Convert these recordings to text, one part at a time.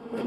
फिर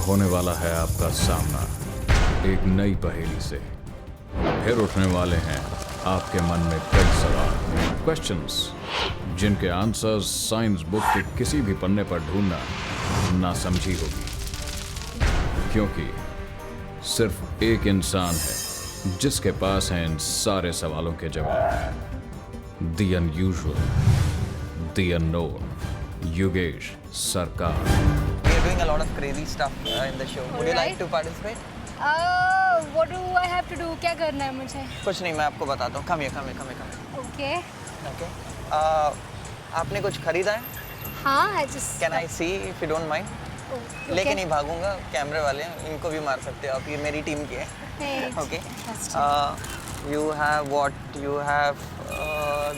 होने वाला है आपका सामना एक नई पहेली से। फिर उठने वाले हैं आपके मन में कई सवाल, क्वेश्चंस, जिनके आंसर्स साइंस बुक के किसी भी पन्ने पर ढूंढना नासमझी होगी, क्योंकि सिर्फ एक इंसान है जिसके पास हैं इन सारे सवालों के जवाब। The unusual, the unknown, Yogesh सरकार। We are doing a lot of crazy stuff in the show. Would you like to participate? What do I have to do? क्या करना है मुझे? कुछ नहीं, मैं आपको बताता हूँ. Come here. Okay. Okay. आपने कुछ खरीदा है? हाँ, I just. Can I see if you don't mind? Okay. लेके नहीं भागूंगा, कैमरे वाले हैं, इनको भी मार सकते हो आप, ये मेरी टीम की है. Hey, Okay. trust You have what? You have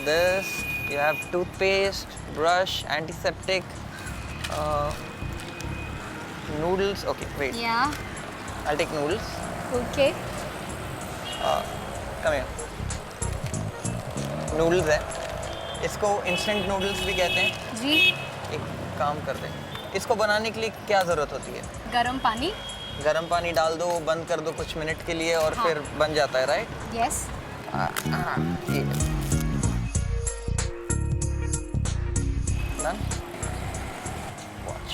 this. You have toothpaste, brush, antiseptic, noodles. Okay, wait. Yeah. I'll take noodles. Okay. Come here. Noodles है, इसको इंस्टेंट नूडल्स भी कहते हैं. जी. एक काम करते हैं, इसको बनाने के लिए क्या ज़रूरत होती है? गरम पानी. गरम पानी डाल दो, बंद कर दो कुछ मिनट के लिए और हाँ. फिर बन जाता है, राइट? Yes. डन. वॉच.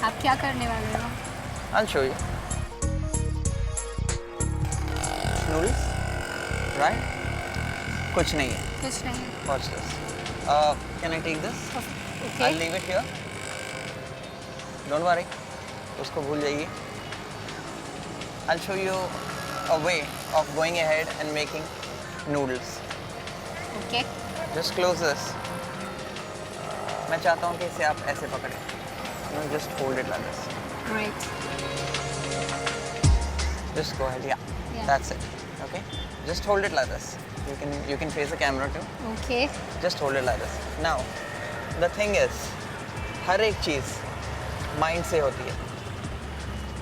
आप क्या करने वाले हो? I'll show you. Noodles, right? कुछ नहीं है. कुछ नहीं. Watch this. Can I take this? Okay. I'll leave it here. Don't worry. उसको भूल जाइए. I'll show you a way of going ahead and making noodles. Okay. Just close this. मैं चाहता हूँ कि इसे आप ऐसे पकड़ें. You just hold it like this. Great. Just go ahead. Yeah. Yeah. That's it. Okay. Just hold it like this. You can face the camera too. Okay. Just hold it like this. Now, the thing is, हर एक चीज़ mind से होती है.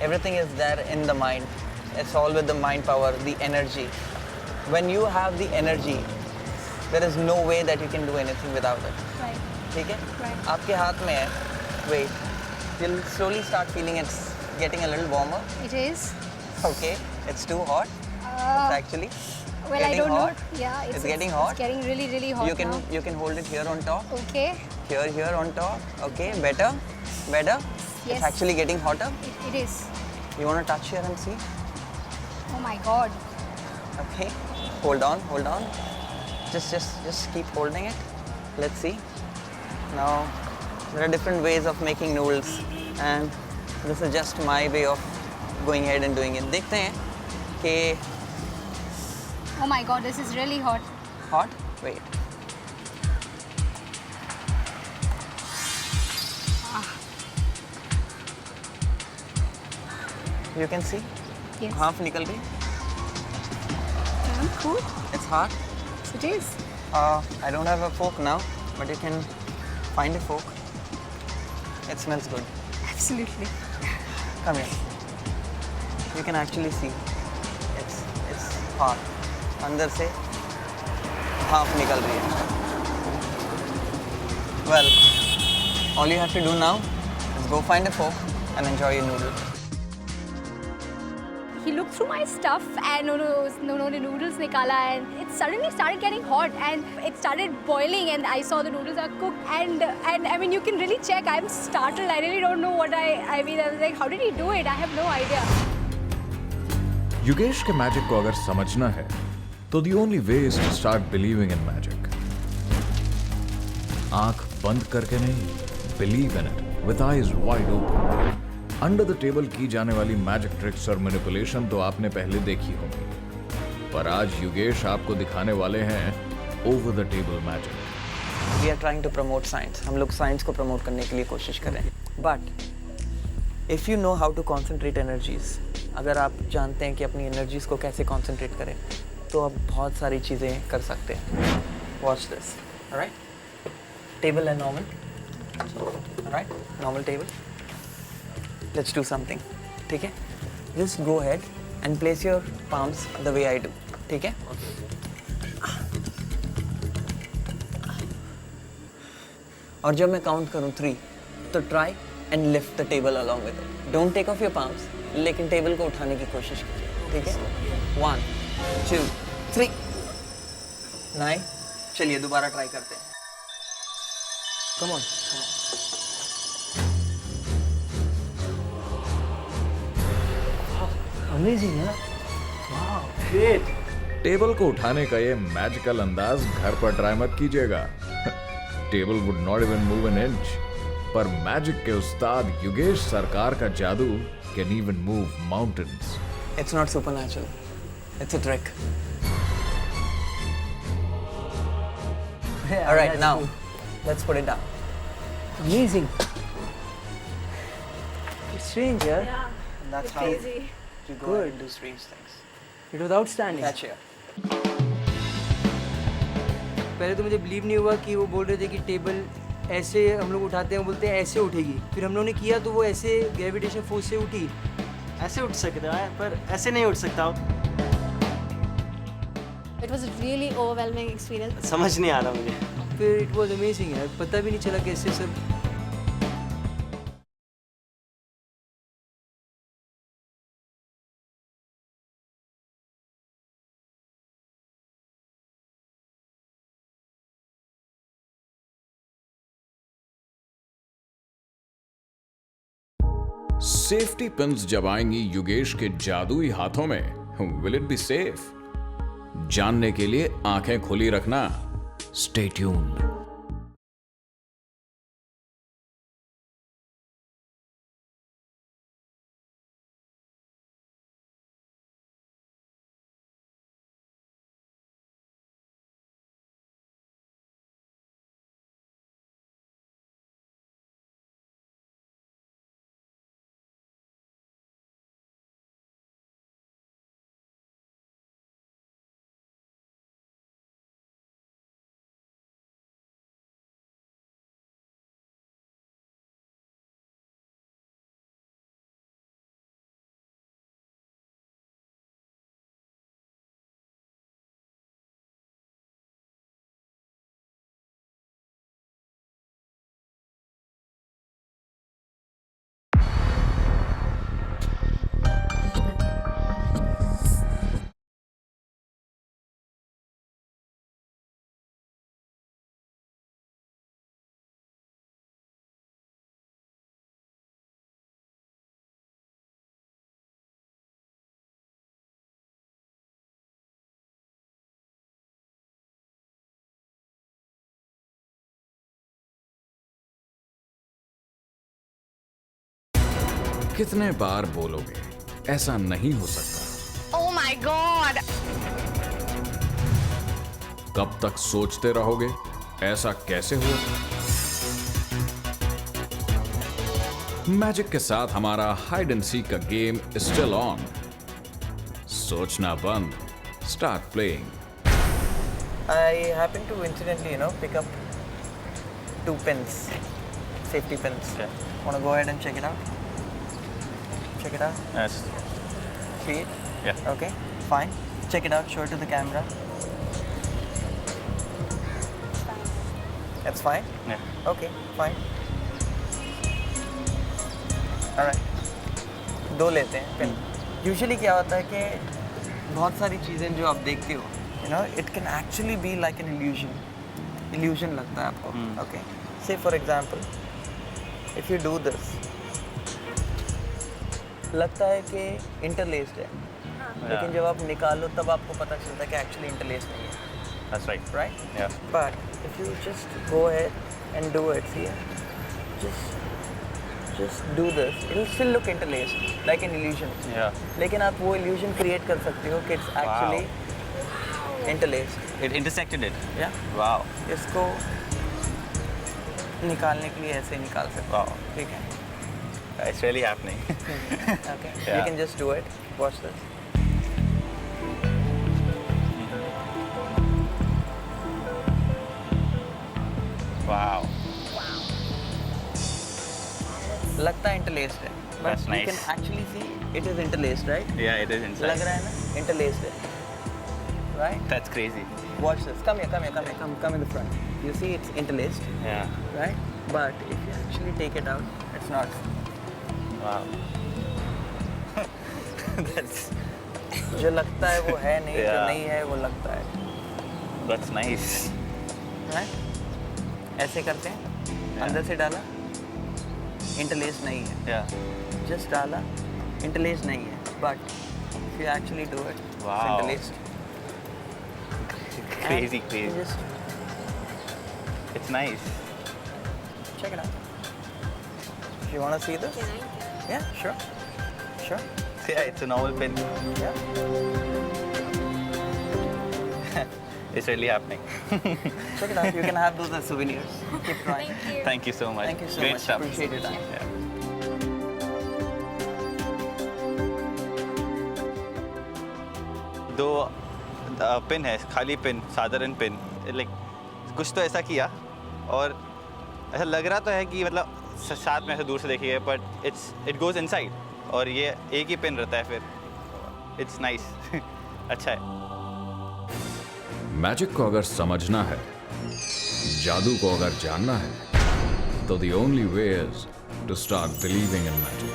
Everything is there in the mind. It's all with the mind power, the energy. When you have the energy, there is no way that you can do anything without it. Right. ठीक है? Right. आपके हाथ में है. Wait. You'll slowly start feeling it's getting a little warmer. It is. Okay. It's too hot. It's actually. Well, I getting don't hot. know. Yeah. It's getting hot. It's getting really, really hot now. You can hold it here on top. Okay. Here on top. Okay. Better. It's Yes. actually getting hotter. It is. You want to touch here and see? Oh my God. Okay. Hold on. Just keep holding it. Let's see. Now, there are different ways of making noodles, and this is just my way of going ahead and doing it. देखते हैं कि Oh my God. This is really hot. hot. Wait. You can see Yes. half निकल गई. Cool. It's hot. Yes, it is. I don't have a fork now, but you can find a fork. It smells good. Absolutely. Come here. You can actually see. It's hot. अंदर से half निकल रही है. Well, all you have to do now is go find a fork and enjoy your noodle. he looked through my stuff and उन्होंने noodles निकाला and it suddenly started getting hot and it started boiling and I saw the noodles are cooked and I mean you can really check. I'm startled. I really don't know what I mean I was like, how did he do it? I have no idea. Yugesh के magic को अगर समझना है तो the only way is to start believing in magic. आंख बंद करके नहीं, believe in it with eyes wide open. Under the table की जाने वाली मैजिक ट्रिक्स और मैनिपुलेशन तो आपने पहले देखी होंगी, पर आज युगेश आपको दिखाने वाले हैं over the table magic. We are trying to promote science. हम लोग साइंस को प्रमोट करने के लिए कोशिश कर रहे हैं. But if you know how to concentrate energies, अगर आप जानते हैं कि अपनी एनर्जीज को कैसे कॉन्सेंट्रेट करें, तो आप बहुत सारी चीज़ें कर सकते हैं. Watch this. ऑलराइट, टेबल है normal. Alright, normal table. Let's do something. ठीक है? Just go ahead and place your palms the way I do. ठीक है? और जब मैं काउंट करूँ 3, तो try and lift the table along with it. Don't take off your palms, लेकिन टेबल को उठाने की कोशिश कीजिए. ठीक है? 1, 2, 3. 9. चलिए दोबारा ट्राई करते हैं. Come on. Amazing, huh? Wow, great. Table को उठाने का ये मैजिकल अंदाज घर पर ट्राई मत कीजिएगा. Table would not even move an inch. पर मैजिक के उस्ताद युगेश सरकार का जादू can even move mountains. It's not supernatural. It's a trick. Yeah, All right, that's now cool. let's put it down. Amazing. It's strange, yeah? And that's how you go Good. and do strange things. It was outstanding. Catch here. पहले तो मुझे believe नहीं हुआ कि वो बोल रहे थे कि टेबल ऐसे हम लोग उठाते हैं, वो बोलते हैं ऐसे उठेगी. फिर हम लोगों ने किया तो वो ऐसे ग्रेविटेशन फोर्स से उठी. ऐसे उठ सकता है पर ऐसे नहीं उठ सकता. It was a really overwhelming experience. समझ नहीं आ रहा मुझे. फिर इट वॉज अमेजिंग यार, पता भी नहीं चला कैसे सब. सेफ्टी पिन्स जब आएंगी युगेश के जादुई हाथों में, विल इट बी सेफ? जानने के लिए आंखें खुली रखना. Stay tuned. कितने बार बोलोगे, ऐसा नहीं हो सकता? Oh my God! कब तक सोचते रहोगे, ऐसा कैसे हुआ? मैजिक के साथ हमारा हाइड एंड सीक का गेम स्टिल ऑन. सोचना बंद. Start playing. I happened to incidentally, pick up 2 pins, safety pins. Okay. Want to go ahead and check it out? Check it out. Yes. See it? Yeah. Okay, fine. Check it out. Show it to the camera. That's fine? Yeah. Okay, fine. Alright. 2 लेते हैं pin. Usually क्या होता है कि बहुत सारी चीज़ें जो आप देखते हो, you know, it can actually be like an illusion लगता है आपको. ओके, से for example if you do this, लगता है कि इंटरलेस्ड है, लेकिन जब आप निकालो तब आपको पता चलता है कि एक्चुअली इंटरलेस्ड नहीं है. That's right. Right? Yeah. But if you just go ahead and do it, see, just do this, it will still look interlaced, like an illusion. Yeah. लेकिन आप वो illusion create कर सकते हो कि it's actually interlaced. It intersected it. Yeah. Wow. इसको निकालने के लिए ऐसे निकाल सकते हो. Wow. ठीक है. It's really happening. Okay. Yeah. You can just do it. Watch this. Wow. लगता है interlaced है. But That's you nice. can actually see it is interlaced, right? Yeah, it is inside. लग रहा है ना? Interlaced है. Right? That's crazy. Watch this. Come here. Come in the front. You see it's interlaced, Yeah. right? But if you actually take it out, it's not. Wow. That's जो लगता है वो है नहीं, जो Yeah. नहीं है वो लगता है. that's nice. Right? ऐसे करते हैं. अंदर से डाला, interlaced नहीं है. Yeah. Just डाला, interlaced नहीं है. But if you actually do it, it's Wow. interlaced. Crazy, And crazy. you just It's nice. check it out. If you want to see this? Yeah, sure. Sure. Yeah, it's a normal pen. Yeah. It's really happening. Check it out. You can have those as souvenirs. Keep trying. Thank you. Thank you so much. Thank you so Great much. stuff. Appreciate your time. Yeah. दो pin है, खाली pin, साधारण pin, like कुछ तो ऐसा किया और ऐसा लग रहा तो है कि मतलब साथ में ऐसे दूर से देखिए, बट इट गोज इनसाइड और ये एक ही पिन रहता है फिर. It's nice. अच्छा है. मैजिक को अगर समझना है, जादू को अगर जानना है, तो the only way is to start believing in magic.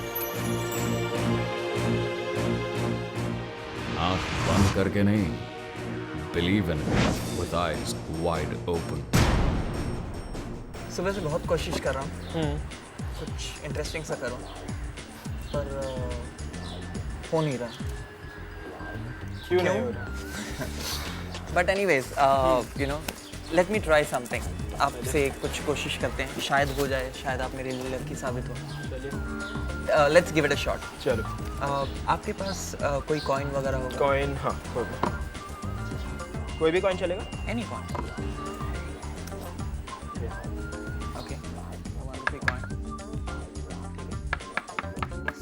आंख बंद करके नहीं, believe in it with eyes wide open. सुबह से बहुत कोशिश कर रहा हूँ कुछ इंटरेस्टिंग सा करूँ, पर हो नहीं रहा. क्यों नहीं हो रहा? But anyways you know, let me try something. आपसे कुछ कोशिश करते हैं, शायद हो जाए, शायद आप मेरे लिए लकी साबित हो. Let's give it a shot. चलो. आपके पास कोई कॉइन वगैरह होगा? कॉइन, हाँ होगा. कोई भी कॉइन चलेगा? Any coin. Okay, 1 rupee coin.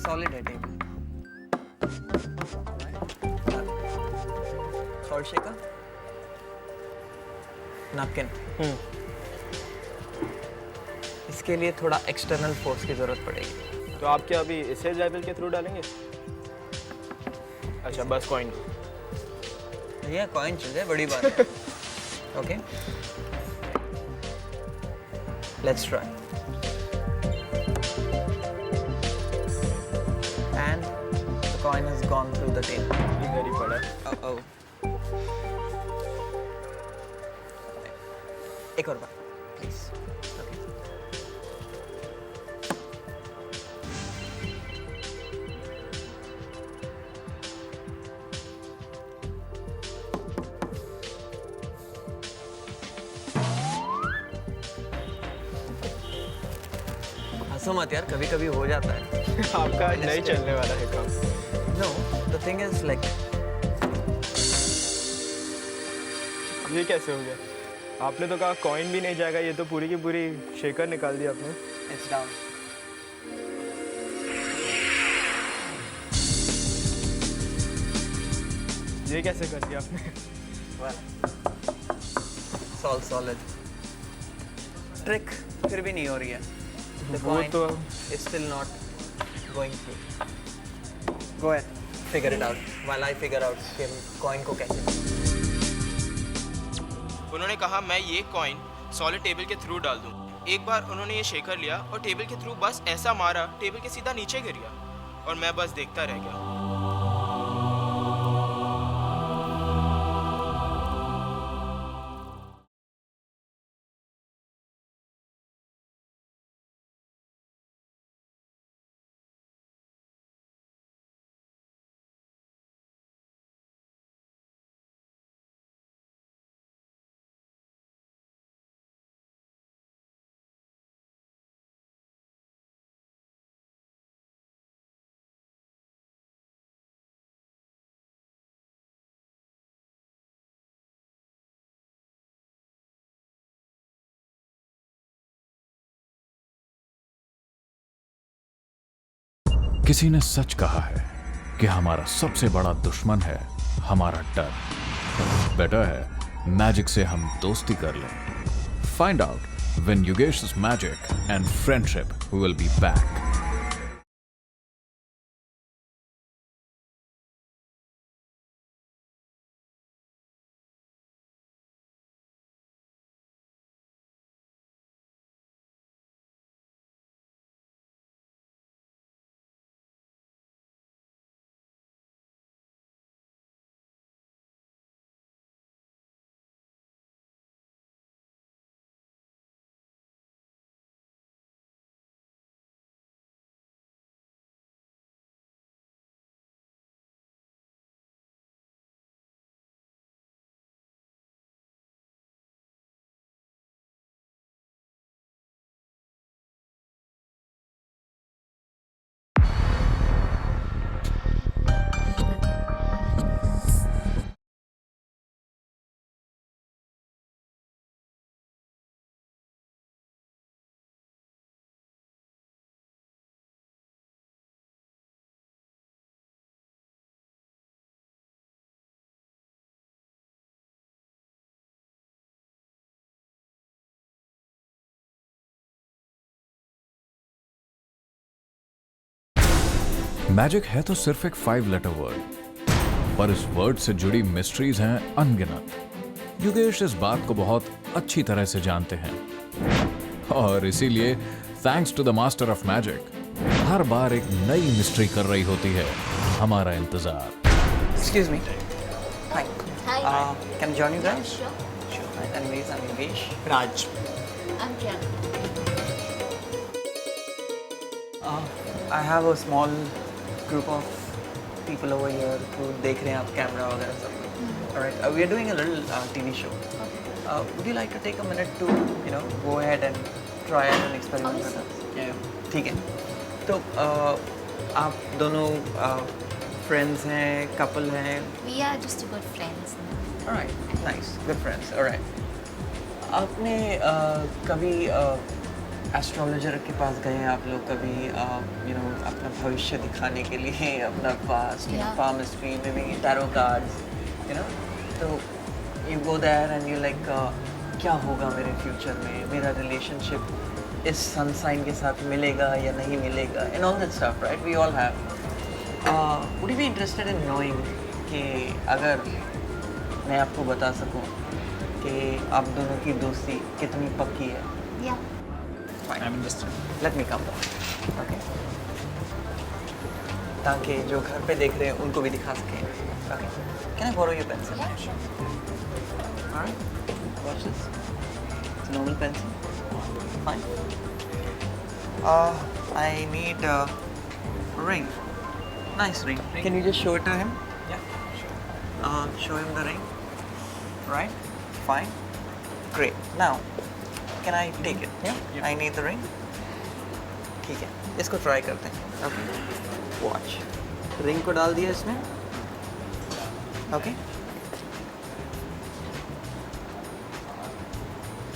Solid है टेबल. Salt shaker, napkin. इसके लिए थोड़ा एक्सटर्नल फोर्स की ज़रूरत पड़ेगी. तो आप क्या अभी इसे लेवल के थ्रू डालेंगे? अच्छा, बस कॉइन. ये कॉइन चल जाए, बड़ी बात है. Okay, let's try. And the coin has gone through the table. इधर ही पड़ा है. Oh. एक और बार, प्लीज. हंसो मत यार, कभी कभी हो जाता है. आपका आज नहीं चलने वाला है काम. No, the thing is like ये कैसे हो गया? आपने तो कहा कॉइन भी नहीं जाएगा, ये तो पूरी की पूरी शेकर निकाल दी आपने. it's down. ये कैसे कर दिया आपने? Well, it's all solid. Trick फिर भी नहीं हो रही है. The वो coin तो is still not going through. Go ahead, figure it out while I figure out कि coin को कैसे. उन्होंने कहा मैं ये कॉइन सॉलिड टेबल के थ्रू डाल दूं. एक बार उन्होंने ये शेकर लिया और टेबल के थ्रू बस ऐसा मारा, टेबल के सीधा नीचे गिर गया और मैं बस देखता रह गया. किसी ने सच कहा है कि हमारा सबसे बड़ा दुश्मन है हमारा डर। बेटर है मैजिक से हम दोस्ती कर लें। Find out when Yogesh's magic and friendship will be back. Magic है तो सिर्फ एक 5 लेटर वर्ड, पर इस वर्ड से जुड़ी मिस्ट्रीज हैं अनगिनत। योगेश इस बात को बहुत अच्छी तरह से जानते हैं और इसीलिए thanks to the master of magic हर बार एक नई मिस्ट्री कर रही होती है हमारा इंतजार। Excuse me. Hi. Hi. Can I join you guys? Sure. Sure. Right. Anyways, I'm Yogesh. Raj. I'm Priyanka. I have a small group of people over here who देख रहे हैं आप कैमरा वगैरह सब। Alright. We are doing a little TV show. Would you like to take a minute to, go ahead and try out an experiment with us? Yeah. ठीक है। तो आप दोनों friends हैं, couple हैं? We are just good friends. Alright. Nice. Good friends. Alright. आपने कभी astrologer के पास गए हैं आप लोग कभी अपना भविष्य दिखाने के लिए अपना past palmistry maybe tarot cards तो you go there and you like क्या होगा मेरे फ्यूचर में मेरा रिलेशनशिप इस सन साइन के साथ मिलेगा या नहीं मिलेगा and all that stuff right we all have would you be interested in knowing कि अगर मैं आपको बता सकूं कि आप दोनों की दोस्ती कितनी पक्की है Yeah. Fine. I'm interested. Let me come down. Okay. ताकि जो घर पे देख रहे हैं उनको भी दिखा सकें. Okay. Can I borrow your pencil? Yeah, sure. Alright. Watch this. It's a normal pencil. Fine. I need a ring. Nice ring. Can you just show it to him? Yeah. Sure. Show him the ring. Right. Fine. Great. Now. Can I take it? Yeah. I need the ring. ठीक है, इसको try करते हैं. Okay. Watch. Ring को डाल दिया इसमें. Okay.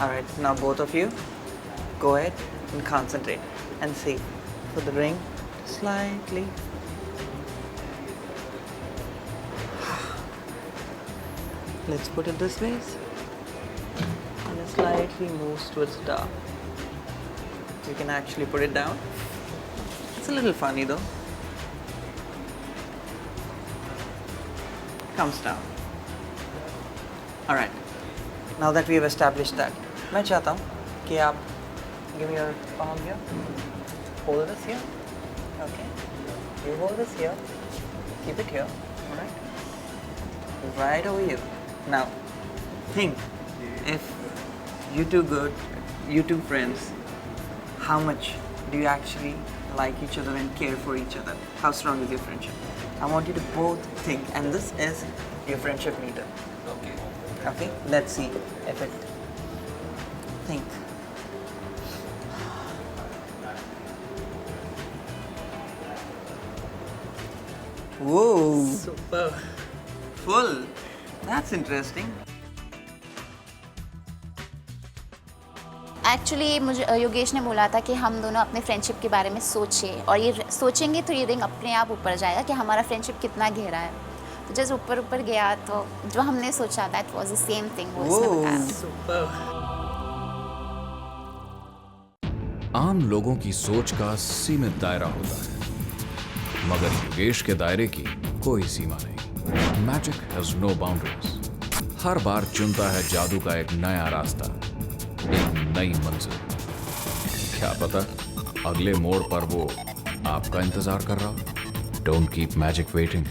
Alright. Now both of you go ahead and concentrate and see. So the ring slightly. Let's put it this way. And it slightly moves towards the top. You can actually put it down. It's a little funny though. Comes down. Alright. Now that we have established that, मैं चाहता हूँ कि आप give me your palm here. Hold this here. Okay. You hold this here. Keep it here. Alright. Right over here. Now, think if you two friends, how much do you actually like each other and care for each other? How strong is your friendship? I want you to both think, and this is your friendship meter. Okay, let's see if it. Think. Whoa! Super. Full. That's interesting. Actually मुझे योगेश ने बोला था कि हम दोनों अपने friendship के बारे में सोचें, और ये सोचेंगे तो ये रिंग अपने आप ऊपर जाएगा कि हमारा फ्रेंडशिप कितना गहरा है। तो जैसे ऊपर ऊपर गया तो जो हमने सोचा that was the same thing वो उसने बताया। आम लोगों की सोच का सीमित दायरा होता है, मगर योगेश के दायरे की कोई सीमा नहीं। Magic has no boundaries. हर बार चुनता है जादू का एक नया रास्ता, एक नई मंजिल। क्या पता अगले मोड़ पर वो आपका इंतजार कर रहा हो। Don't keep magic waiting.